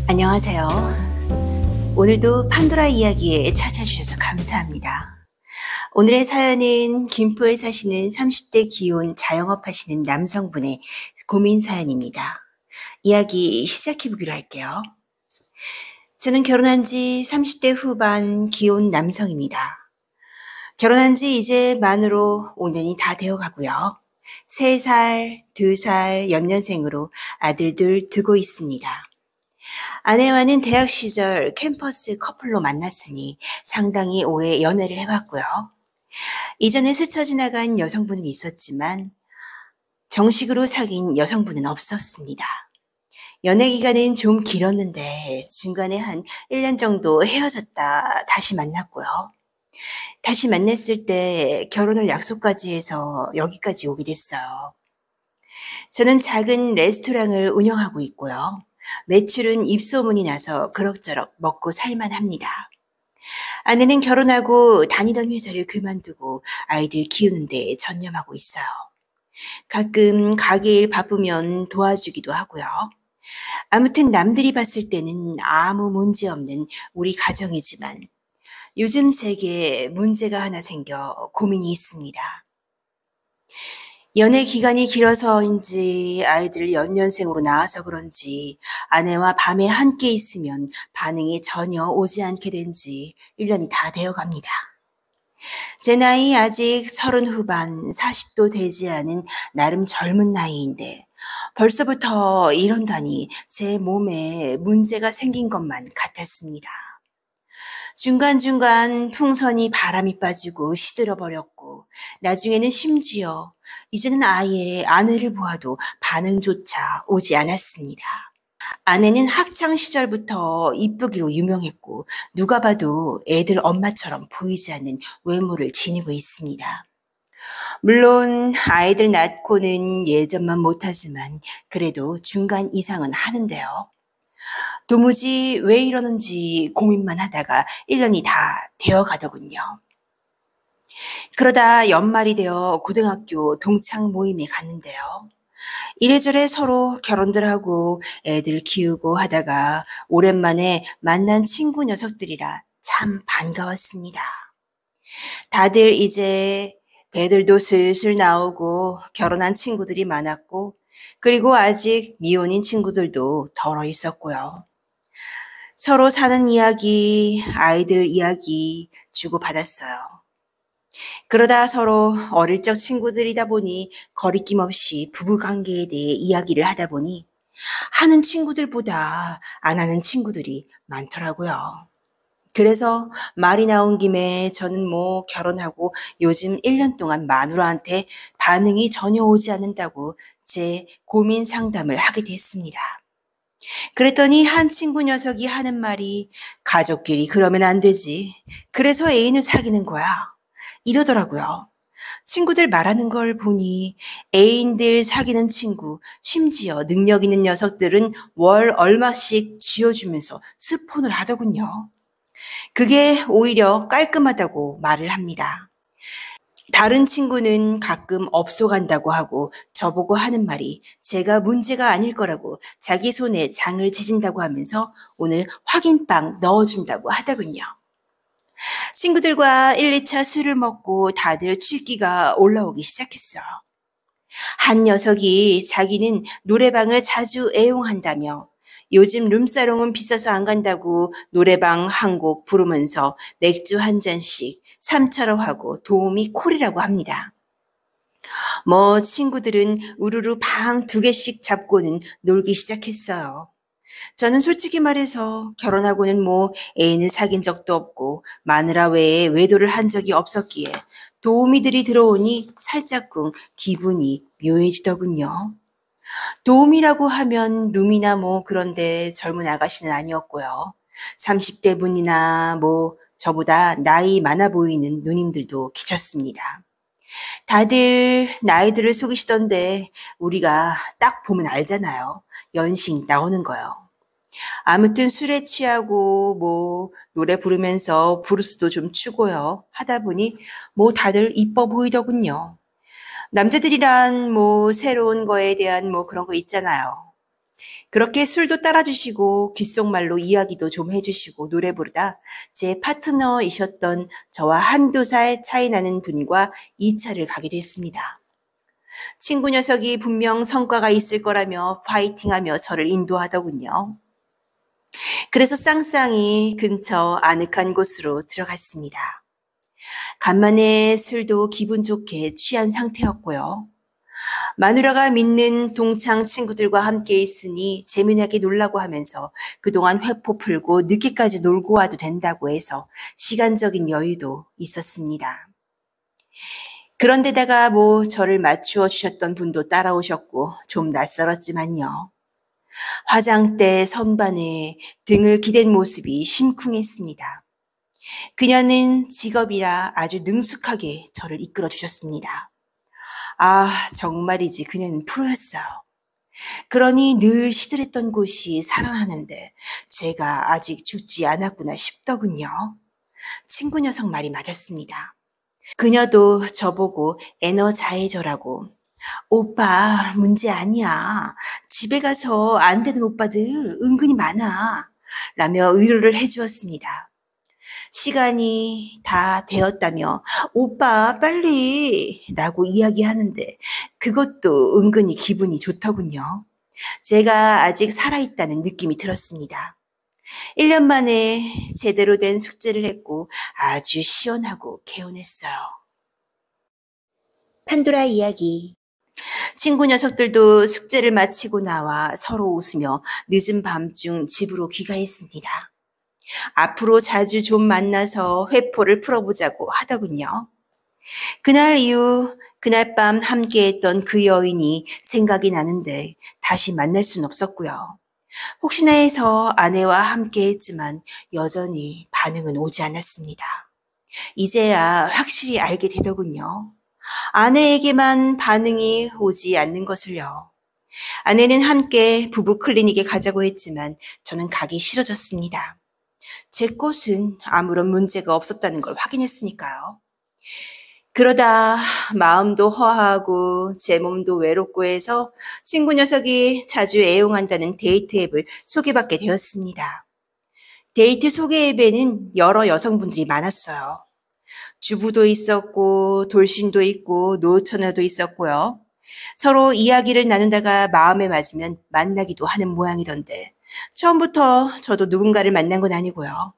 안녕하세요. 오늘도 판도라 이야기에 찾아주셔서 감사합니다. 오늘의 사연은 김포에 사시는 30대 기혼 자영업 하시는 남성분의 고민 사연입니다. 이야기 시작해보기로 할게요. 저는 결혼한 지 30대 후반 기혼 남성입니다. 결혼한 지 이제 만으로 5년이 다 되어 가고요. 3살, 2살 연년생으로 아들들 두고 있습니다. 아내와는 대학 시절 캠퍼스 커플로 만났으니 상당히 오래 연애를 해봤고요. 이전에 스쳐 지나간 여성분은 있었지만 정식으로 사귄 여성분은 없었습니다. 연애 기간은 좀 길었는데 중간에 한 1년 정도 헤어졌다 다시 만났고요. 다시 만났을 때 결혼을 약속까지 해서 여기까지 오게 됐어요. 저는 작은 레스토랑을 운영하고 있고요. 매출은 입소문이 나서 그럭저럭 먹고 살만합니다. 아내는 결혼하고 다니던 회사를 그만두고 아이들 키우는 데 전념하고 있어요. 가끔 가게 일 바쁘면 도와주기도 하고요. 아무튼 남들이 봤을 때는 아무 문제 없는 우리 가정이지만 요즘 제게 문제가 하나 생겨 고민이 있습니다. 연애 기간이 길어서인지 아이들 연년생으로 낳아서 그런지 아내와 밤에 함께 있으면 반응이 전혀 오지 않게 된 지 1년이 다 되어 갑니다. 제 나이 아직 30 후반 40도 되지 않은 나름 젊은 나이인데 벌써부터 이런다니 제 몸에 문제가 생긴 것만 같았습니다. 중간중간 풍선이 바람이 빠지고 시들어버렸고 나중에는 심지어 이제는 아예 아내를 보아도 반응조차 오지 않았습니다. 아내는 학창 시절부터 이쁘기로 유명했고 누가 봐도 애들 엄마처럼 보이지 않는 외모를 지니고 있습니다. 물론 아이들 낳고는 예전만 못하지만 그래도 중간 이상은 하는데요. 도무지 왜 이러는지 고민만 하다가 1년이 다 되어 가더군요. 그러다 연말이 되어 고등학교 동창 모임에 갔는데요. 이래저래 서로 결혼들 하고 애들 키우고 하다가 오랜만에 만난 친구 녀석들이라 참 반가웠습니다. 다들 이제 배들도 슬슬 나오고 결혼한 친구들이 많았고 그리고 아직 미혼인 친구들도 덜어 있었고요. 서로 사는 이야기, 아이들 이야기 주고받았어요. 그러다 서로 어릴 적 친구들이다 보니 거리낌 없이 부부관계에 대해 이야기를 하다 보니 하는 친구들보다 안 하는 친구들이 많더라고요. 그래서 말이 나온 김에 저는 뭐 결혼하고 요즘 1년 동안 마누라한테 반응이 전혀 오지 않는다고 제 고민 상담을 하게 됐습니다. 그랬더니 한 친구 녀석이 하는 말이 가족끼리 그러면 안 되지. 그래서 애인을 사귀는 거야. 이러더라고요. 친구들 말하는 걸 보니 애인들 사귀는 친구, 심지어 능력 있는 녀석들은 월 얼마씩 쥐어주면서 스폰을 하더군요. 그게 오히려 깔끔하다고 말을 합니다. 다른 친구는 가끔 업소 간다고 하고 저보고 하는 말이 제가 문제가 아닐 거라고 자기 손에 장을 지진다고 하면서 오늘 확인빵 넣어준다고 하더군요. 친구들과 1, 2차 술을 먹고 다들 취기가 올라오기 시작했어. 한 녀석이 자기는 노래방을 자주 애용한다며 요즘 룸사롱은 비싸서 안 간다고 노래방 한 곡 부르면서 맥주 한 잔씩 3차로 하고 도우미 콜이라고 합니다. 뭐 친구들은 우르르 방 2개씩 잡고는 놀기 시작했어요. 저는 솔직히 말해서 결혼하고는 뭐 애인을 사귄 적도 없고 마누라 외에 외도를 한 적이 없었기에 도우미들이 들어오니 살짝쿵 기분이 묘해지더군요. 도우미라고 하면 룸이나 뭐 그런데 젊은 아가씨는 아니었고요. 30대 분이나 뭐 저보다 나이 많아 보이는 누님들도 계셨습니다. 다들 나이들을 속이시던데 우리가 딱 보면 알잖아요. 연식 나오는 거요. 아무튼 술에 취하고 뭐 노래 부르면서 브루스도 좀 추고요. 하다 보니 뭐 다들 이뻐 보이더군요. 남자들이란 뭐 새로운 거에 대한 뭐 그런 거 있잖아요. 그렇게 술도 따라주시고 귓속말로 이야기도 좀 해주시고 노래 부르다 제 파트너이셨던 저와 한두 살 차이 나는 분과 2차를 가게 됐습니다. 친구 녀석이 분명 성과가 있을 거라며 파이팅하며 저를 인도하더군요. 그래서 쌍쌍이 근처 아늑한 곳으로 들어갔습니다. 간만에 술도 기분 좋게 취한 상태였고요. 마누라가 믿는 동창 친구들과 함께 있으니 재미나게 놀라고 하면서 그동안 회포 풀고 늦게까지 놀고 와도 된다고 해서 시간적인 여유도 있었습니다. 그런데다가 저를 맞추어 주셨던 분도 따라오셨고 좀 낯설었지만요. 화장대 선반에 등을 기댄 모습이 심쿵했습니다. 그녀는 직업이라 아주 능숙하게 저를 이끌어 주셨습니다. 아, 정말이지 그녀는 프로였어요. 그러니 늘 시들했던 곳이 살아나는데 제가 아직 죽지 않았구나 싶더군요. 친구 녀석 말이 맞았습니다. 그녀도 저보고 에너자이저라고. 오빠, 문제 아니야. 집에 가서 안 되는 오빠들 은근히 많아. 라며 위로를 해주었습니다. 시간이 다 되었다며 오빠 빨리 라고 이야기하는데 그것도 은근히 기분이 좋더군요. 제가 아직 살아있다는 느낌이 들었습니다. 1년 만에 제대로 된 숙제를 했고 아주 시원하고 개운했어요. 판도라 이야기. 친구 녀석들도 숙제를 마치고 나와 서로 웃으며 늦은 밤중 집으로 귀가했습니다. 앞으로 자주 좀 만나서 회포를 풀어보자고 하더군요. 그날 이후 그날 밤 함께했던 그 여인이 생각이 나는데 다시 만날 순 없었고요. 혹시나 해서 아내와 함께했지만 여전히 반응은 오지 않았습니다. 이제야 확실히 알게 되더군요. 아내에게만 반응이 오지 않는 것을요. 아내는 함께 부부 클리닉에 가자고 했지만 저는 가기 싫어졌습니다. 제 것은 아무런 문제가 없었다는 걸 확인했으니까요. 그러다 마음도 허하고 제 몸도 외롭고 해서 친구 녀석이 자주 애용한다는 데이트 앱을 소개받게 되었습니다. 데이트 소개 앱에는 여러 여성분들이 많았어요. 주부도 있었고 돌싱도 있고 노처녀도 있었고요. 서로 이야기를 나누다가 마음에 맞으면 만나기도 하는 모양이던데 처음부터 저도 누군가를 만난 건 아니고요.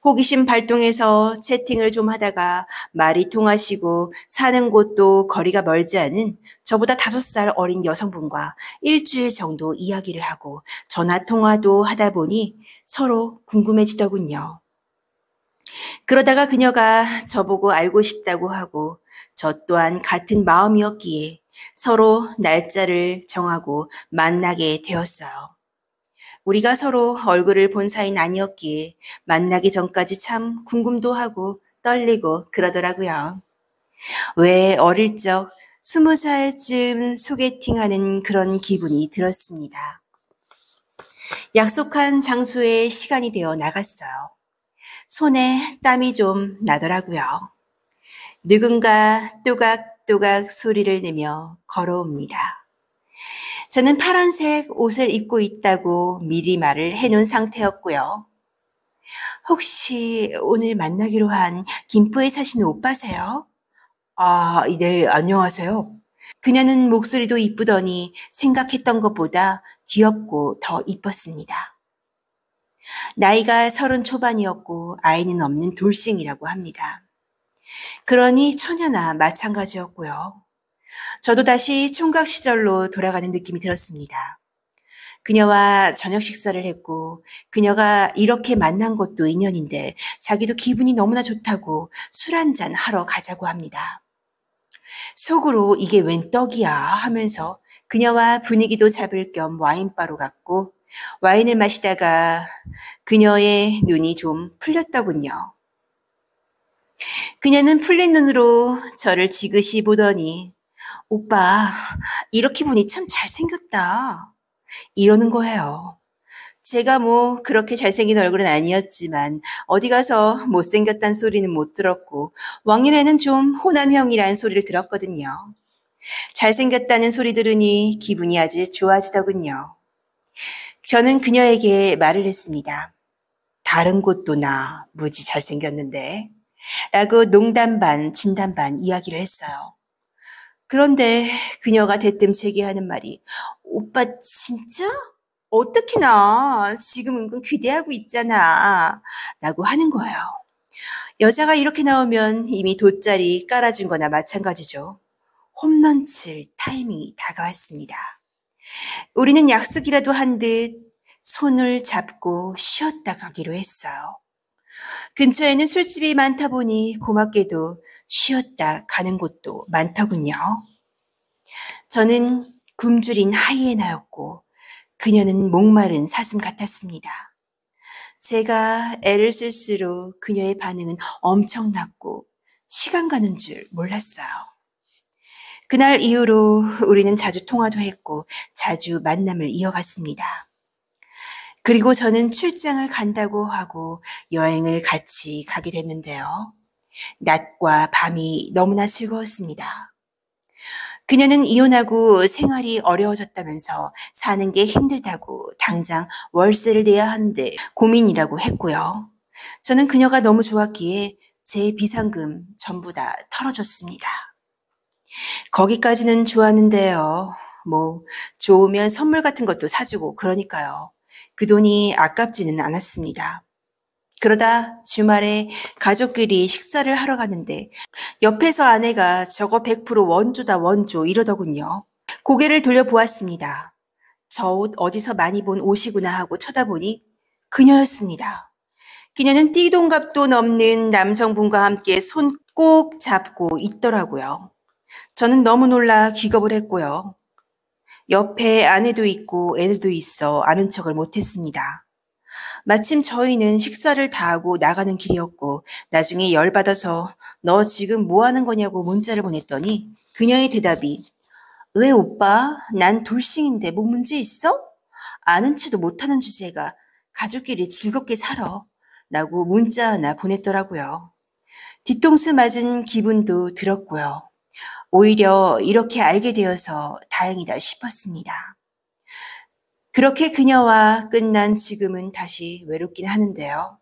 호기심 발동해서 채팅을 좀 하다가 말이 통하시고 사는 곳도 거리가 멀지 않은 저보다 5살 어린 여성분과 일주일 정도 이야기를 하고 전화 통화도 하다 보니 서로 궁금해지더군요. 그러다가 그녀가 저보고 알고 싶다고 하고 저 또한 같은 마음이었기에 서로 날짜를 정하고 만나게 되었어요. 우리가 서로 얼굴을 본 사이는 아니었기에 만나기 전까지 참 궁금도 하고 떨리고 그러더라고요. 왜 어릴 적 20살쯤 소개팅하는 그런 기분이 들었습니다. 약속한 장소에 시간이 되어 나갔어요. 손에 땀이 좀 나더라고요. 누군가 또각또각 소리를 내며 걸어옵니다. 저는 파란색 옷을 입고 있다고 미리 말을 해놓은 상태였고요. 혹시 오늘 만나기로 한 김포에 사시는 오빠세요? 아, 네, 안녕하세요. 그녀는 목소리도 이쁘더니 생각했던 것보다 귀엽고 더 이뻤습니다. 나이가 30 초반이었고 아이는 없는 돌싱이라고 합니다. 그러니 처녀나 마찬가지였고요. 저도 다시 총각 시절로 돌아가는 느낌이 들었습니다. 그녀와 저녁 식사를 했고 그녀가 이렇게 만난 것도 인연인데 자기도 기분이 너무나 좋다고 술 한잔 하러 가자고 합니다. 속으로 이게 웬 떡이야 하면서 그녀와 분위기도 잡을 겸 와인바로 갔고 와인을 마시다가 그녀의 눈이 좀 풀렸더군요. 그녀는 풀린 눈으로 저를 지그시 보더니 오빠 이렇게 보니 참 잘생겼다 이러는 거예요. 제가 그렇게 잘생긴 얼굴은 아니었지만 어디 가서 못생겼단 소리는 못 들었고 왕년에는 좀 호남형이라는 소리를 들었거든요. 잘생겼다는 소리 들으니 기분이 아주 좋아지더군요. 저는 그녀에게 말을 했습니다. 다른 곳도 나 무지 잘생겼는데 라고 농담 반 진담 반 이야기를 했어요. 그런데 그녀가 대뜸 제기하는 말이 오빠 진짜? 어떡해나 지금 은근 기대하고 있잖아 라고 하는 거예요. 여자가 이렇게 나오면 이미 돗자리 깔아준 거나 마찬가지죠. 홈런 칠 타이밍이 다가왔습니다. 우리는 약속이라도 한 듯 손을 잡고 쉬었다 가기로 했어요. 근처에는 술집이 많다 보니 고맙게도 쉬었다 가는 곳도 많더군요. 저는 굶주린 하이에나였고 그녀는 목마른 사슴 같았습니다. 제가 애를 쓸수록 그녀의 반응은 엄청났고 시간 가는 줄 몰랐어요. 그날 이후로 우리는 자주 통화도 했고 자주 만남을 이어갔습니다. 그리고 저는 출장을 간다고 하고 여행을 같이 가게 됐는데요. 낮과 밤이 너무나 즐거웠습니다. 그녀는 이혼하고 생활이 어려워졌다면서 사는 게 힘들다고 당장 월세를 내야 하는데 고민이라고 했고요. 저는 그녀가 너무 좋았기에 제 비상금 전부 다 털어줬습니다. 거기까지는 좋았는데요. 좋으면 선물 같은 것도 사주고 그러니까요. 그 돈이 아깝지는 않았습니다. 그러다 주말에 가족끼리 식사를 하러 갔는데 옆에서 아내가 저거 100% 원조다 원조 이러더군요. 고개를 돌려보았습니다. 저 옷 어디서 많이 본 옷이구나 하고 쳐다보니 그녀였습니다. 그녀는 띠동갑도 넘는 남성분과 함께 손 꼭 잡고 있더라고요. 저는 너무 놀라 기겁을 했고요. 옆에 아내도 있고 애들도 있어 아는 척을 못했습니다. 마침 저희는 식사를 다 하고 나가는 길이었고 나중에 열받아서 너 지금 뭐 하는 거냐고 문자를 보냈더니 그녀의 대답이 왜 오빠? 난 돌싱인데 뭐 문제 있어? 아는 척도 못하는 주제가 가족끼리 즐겁게 살아 라고 문자 하나 보냈더라고요. 뒤통수 맞은 기분도 들었고요. 오히려 이렇게 알게 되어서 다행이다 싶었습니다. 그렇게 그녀와 끝난 지금은 다시 외롭긴 하는데요.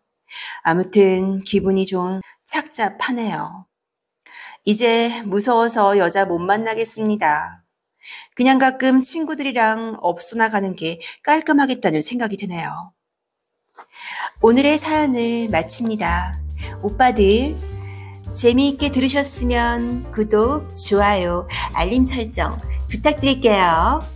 아무튼 기분이 좀 착잡하네요. 이제 무서워서 여자 못 만나겠습니다. 그냥 가끔 친구들이랑 업소나 가는 게 깔끔하겠다는 생각이 드네요. 오늘의 사연을 마칩니다. 오빠들 재미있게 들으셨으면 구독, 좋아요, 알림 설정 부탁드릴게요.